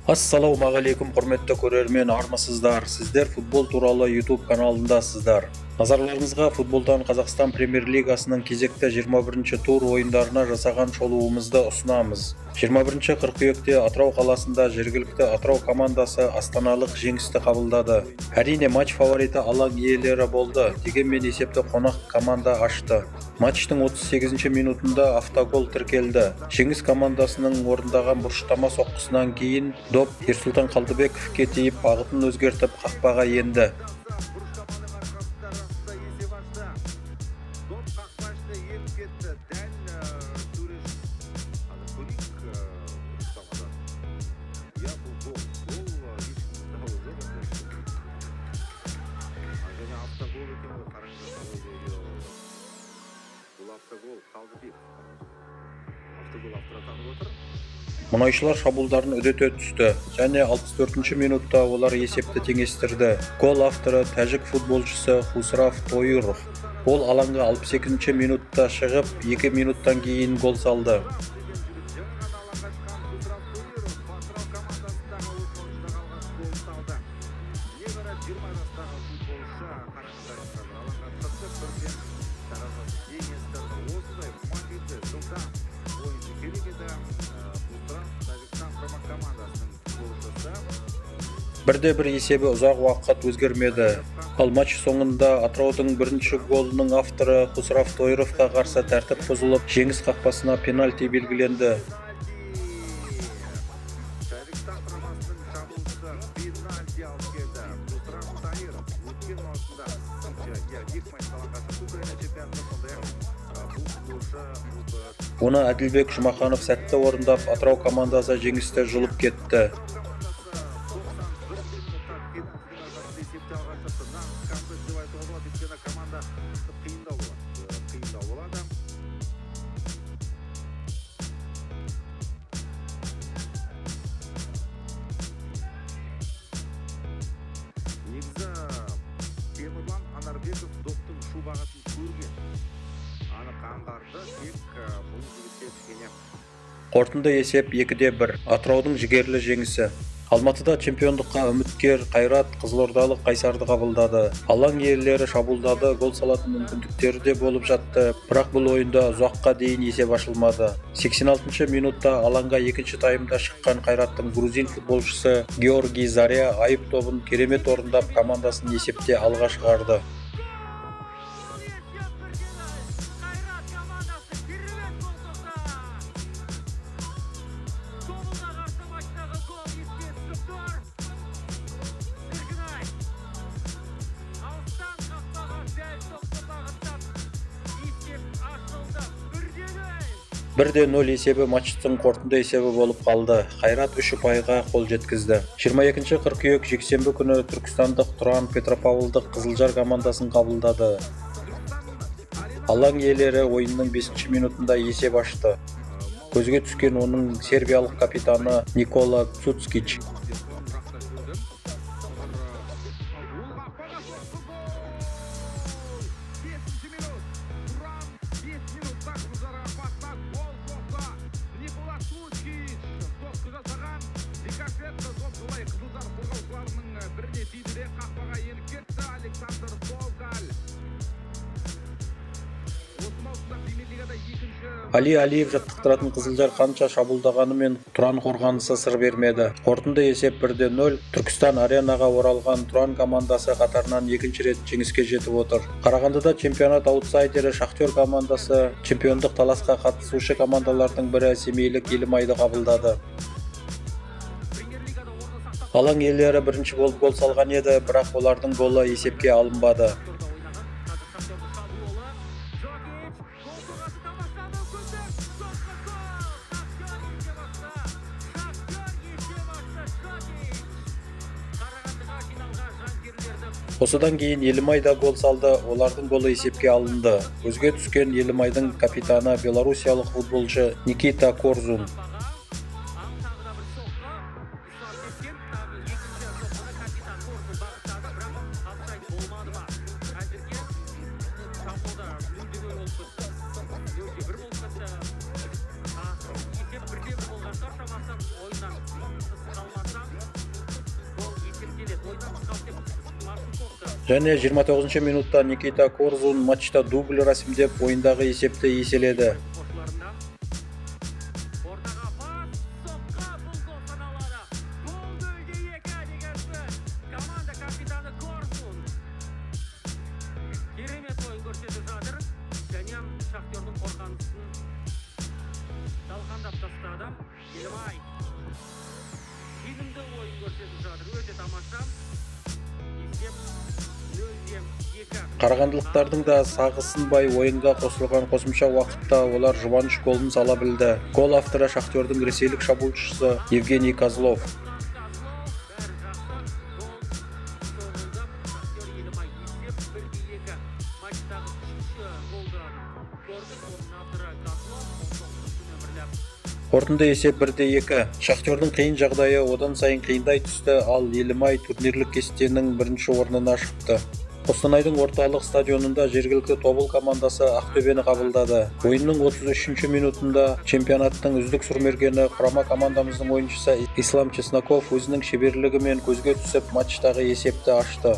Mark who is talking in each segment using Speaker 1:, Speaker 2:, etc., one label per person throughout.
Speaker 1: Ассалаумағалейкум құрметті көрермен, армысыздар. Сіздер футбол туралы YouTube каналындасыздар. Назарларыңызға футболдан Қазақстан Премьер-лигасының кезекті 21-ші тур ойындарына жасаған шолуымызды ұсынамыз. 21-ші қыркүйекте Атырау қаласында жергілікті Атырау командасы астаналық жеңісті қабылдады. Әрине матч фавориті алаң иелері болды, дегенмен есепті қонақ команда ашты. Матчтың 38-ші минутында автогол тіркелді. Жеңіс командасының орындаған бұрыштама соққысынан кейін доп Ерсұлтан Қалдыбековке тиіп, бағытын өзгертіп қақпаға енді. Мұнайшылар шабуылдарын үдете түсті және 64-ші минутта олар есепті теңестірді. Гол авторы тәжік футболшысы Хусраф Тойыров. Ол алаңға 68-ші минутта шығып, 2 минуттан кейін гол салды. Бірде-бір есебі ұзақ уақыт өзгермеді. Ал матч соңында Атыраудың бірінші голының авторы Хусраф Тойыровқа қарсы тәртіп бұзылып, жеңіс қақпасына пенальти белгіленді. Оны Әділбек Жұмаханов сәтті орындап, Атырау командасы жеңісті жұлып кетті. Қорытынды есеп 2-1. Атыраудың жігерлі жеңісі. Алматыда чемпиондыққа үміткер Қайрат қызылордалық Қайсарды қабылдады. Алаң иелері шабуылдады, гол салатын мүмкіндіктері де болып жатты, бірақ бұл ойында ұзаққа дейін есеп ашылмады. 86-ші минутта алаңға екінші таймда шыққан Қайраттың грузин футболшысы Георгий Заря айып тобын керемет орындап, командасын есепте алға шығарды. Бірде 0 есебі матчтың қорытынды есебі болып қалды. Қайрат 3 ұпайға қол жеткізді. 22-ші қыркүйек жексенбі күні түркістандық Тұран Петропавлдық Қызылжар командасын қабылдады. Алаң иелері ойынның 5-ші минутында есеп ашты. Көзге түскен оның сербиялық капитаны Никола Цуцкич. Али Алиев жаттықтыратын Қызылжар қанша шабуылдағанымен Тұран қорғанысы сыр бермеді. Қорытынды есеп 1-0. Түркістан аренаға оралған Тұран командасы қатарынан екінші рет жеңіске жетіп отыр. Қарағандыда чемпионат аутсайдері Шахтер командасы чемпиондық таласқа қатысушы командалардың бірі семейлік Елімайды қабылдады. Алаң иелері бірінші болып гол салған еді, бірақ олардың голы есепке алынбады. Осыдан кейін Елімайда гол салды, олардың голы есепке алынды. Көзге түскен Елімайдың капитаны белорусиялық футболшы Никита Корзун.
Speaker 2: Есеп бірде бір болғандар шамасы ойыннан қалмаса
Speaker 1: Және 29 минутта Никита Корзун матчта дубль рәсімдеп, ойындағы есепті еселеді. Қарағандылықтардың да сағысынбай ойынға қосылған қосымша уақытта олар жұбаныш голын сала білді. Гол авторы Шахтердің ресейлік шабуылшысы Евгений Козлов. Қорытынды есеп 1-2. Шахтердің қиын жағдайы одан сайын қиындай түсті, ал Елімай турнирлік кестенің бірінші орнына шықты. Қостанайдың орталық стадионында жергілікті Тобыл командасы Ақтөбені қабылдады. Ойынның 33 минутында чемпионаттың үздік сұрмергені құрама командамыздың ойыншысы Ислам Чесноков өзінің шеберлігімен көзге түсіп, матчтағы есепті ашты.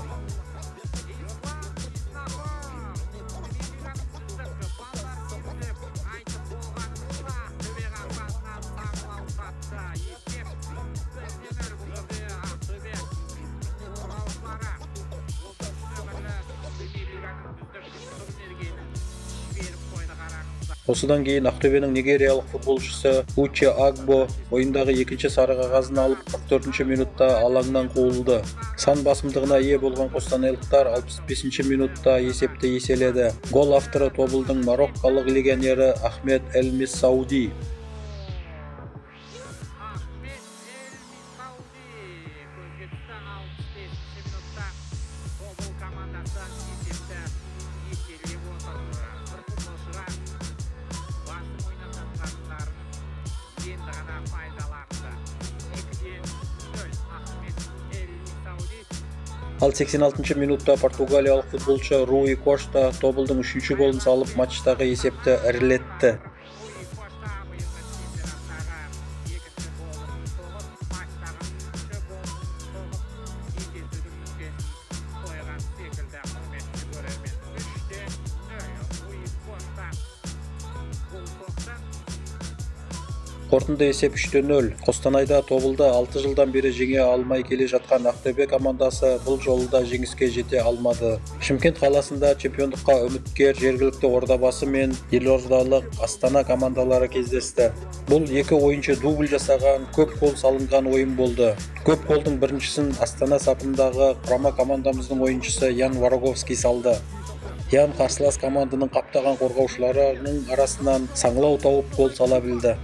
Speaker 1: Осыдан кейін Ақтөбенің нигериялық футболшысы Уче Агбо ойындағы екінші сары қағазын алып 44 минутта алаңнан қуылды. Сан басымдығына ие болған қостанайлықтар 65 минутта есепті еселеді. Гол авторы Тобылдың мароккалық легионері Ахмед Эль-Миссауди. Ал 86 минутта португалиялық футболшы Руи Кошта Тобылдың 3-ші голын салып, матчтағы есепті ірілетті. Қорытынды есеп 3-0. Қостанайда Тобылды 6 жылдан бері жеңе алмай келе жатқан Ақтөбе командасы бұл жолы жеңіске жете алмады. Шымкент қаласында чемпиондыққа үміткер жергілікті Ордабасы мен елордалық Астана командалары кездесті. Бұл екі ойыншы дубль жасаған, көп гол салынған ойын болды. Көп голдың біріншісін Астана сапындағы құрама командамыздың ойыншысы Ян Вороговский салды. Ян қарсылас команданың қаптаған қорғаушыларының арасынан саңлау тауып гол сала білді.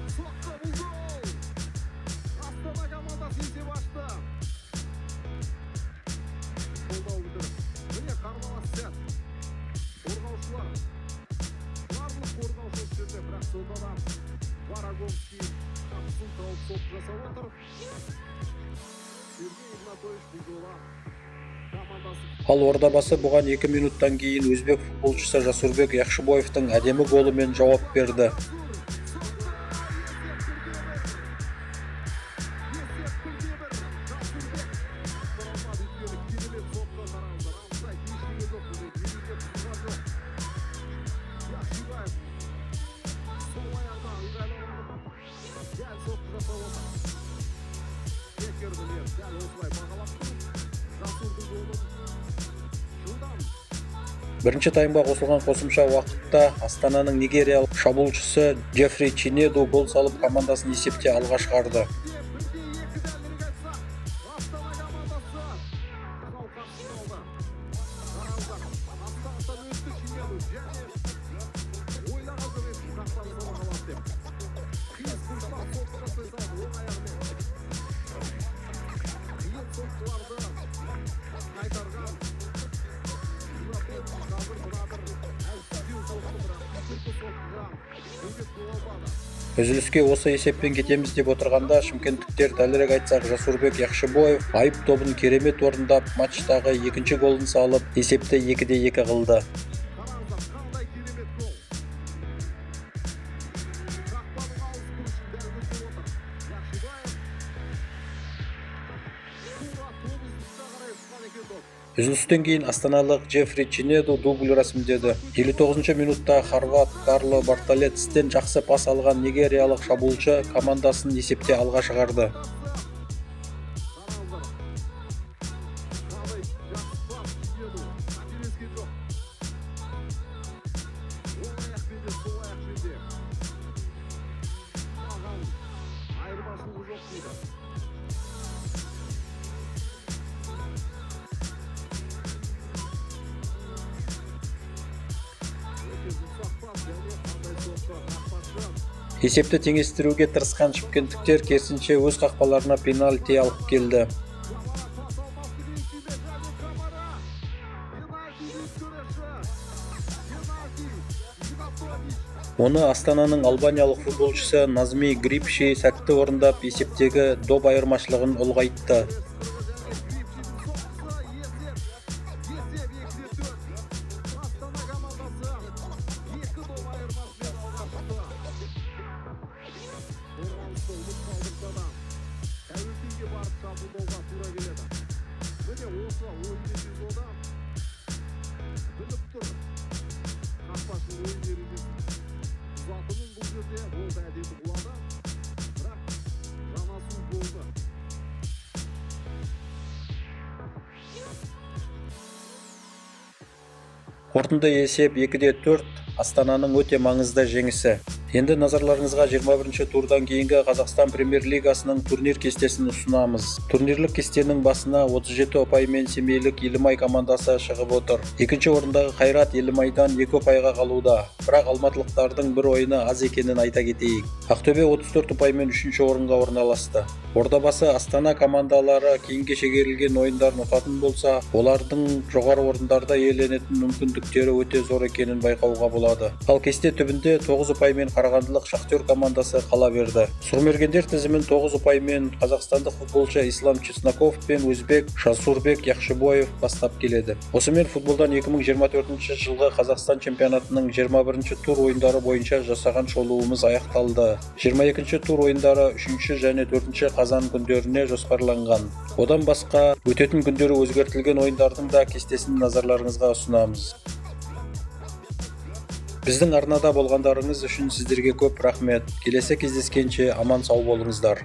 Speaker 1: Ал Ордабасы бұған 2 минуттан кейін өзбек футболшысы Жасурбек Яхшыбоевтың әдемі голымен жауап берді. Бірінші таймға қосылған қосымша уақытта Астананың нигериялық шабуылшысы Джеффри Чинеду гол салып, командасын есепте алға шығарды. Үзіліске осы есеппен кетеміз деп отырғанда, шымкенттіктер, дәлірек айтсақ Жасурбек Яхшыбоев айып добын керемет орындап, матчтағы екінші голын салып, есепті 2-2 қылды. Үзілістен кейін астаналық Джеффри Чинеду дубль рәсімдеді. 59 минутта хорват Карло Бартолецтен жақсы пас алған нигериялық шабуылшы командасын есепте алға шығарды. Есепті теңестіруге тырысқан шымкенттіктер керісінше өз қақпаларына пенальти алып келді. Оны Астананың албаниялық футболшысы Назми Грипши сәтті орындап, есептегі доп айырмашылығын ұлғайтты. Қорытынды есеп 2-4 Астананың өте маңызды жеңісі. Енді назарларыңызға 21-ші турдан кейінгі Қазақстан Премьер-лигасының турнир кестесін ұсынамыз. Турнирлік кестенің басына 37 ұпаймен Семейлік Елімай командасы шығып отыр. Екінші орындағы Қайрат Елімайдан 2 ұпайға қалуда. Бірақ алматылықтардың бір ойыны аз екенін айта кетейік. Ақтөбе 34 ұпаймен 3-ші орынға орналасты. Ордабасы Астана командалары кейінге шегерілген ойындарын ұтатын болса, олардың жоғары орындарда иеленетін мүмкіндіктері өте зор екенін байқауға болады. Ал кесте түбінде 9 ұпаймен Қарағандылық Шахтер командасы қала берді. Сұрмергендер тізімін 9 ұпаймен қазақстандық футболшы Ислам Чесноков пен өзбек Шасурбек Яхшыбоев бастап келеді. Осымен футболдан 2024 жылғы Қазақстан чемпионатының 21-ші тур ойындары бойынша жасаған шолуымыз аяқталды. 22-ші тур ойындары 3-ші және 4-ші қазан күндеріне жоспарланған. Одан басқа өтетін күндері өзгертілген ойындардың да кестесін назарларыңызға ұсынамыз. Біздің арнада болғандарыңыз үшін сіздерге көп рахмет. Келесі кездескенше аман сау болыңыздар.